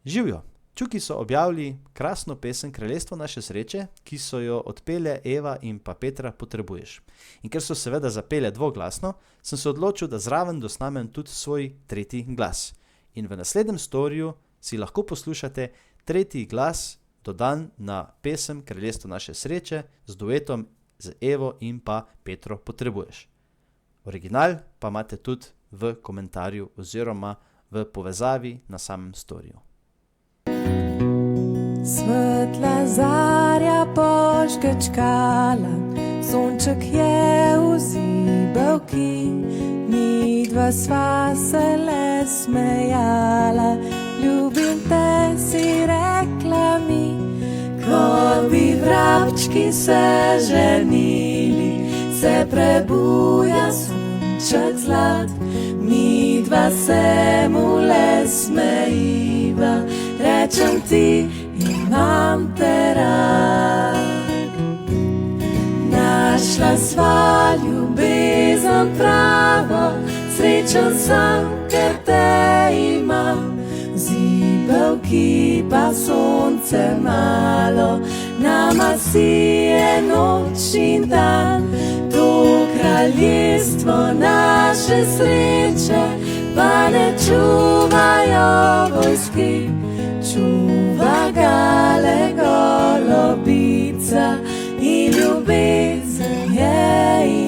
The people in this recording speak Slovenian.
Živjo! Čuki so objavili krasno pesem Kraljestvo naše sreče, ki so jo odpele Eva in pa Petra Potrebuješ. In ker so seveda zapele dvoglasno, sem se odločil, da zraven dosnamem tudi svoj tretji glas. In v naslednjem storiju si lahko poslušate tretji glas dodan na pesem Kraljestvo naše sreče z duetom z Evo in pa Petro Potrebuješ. Original pa imate tudi v komentarju oziroma v povezavi na samem storiju. Svetla zarja požgečkala, sonček je vzibal ki, midva sva se le smejala, ljubim te, si rekla mi, ko bi vrabčki se ženili, se prebuja sonček zlat, midva se mu le smejiva, rečem ti, imam te rad. Našla sva ljubezen pravo, srečen sem, ker te imam. V zibelki pa sonce malo, nama si je noč in dan. To kraljestvo naše sreče pa ne čuvajo vojski, čuva ga le golobica in ljubezen je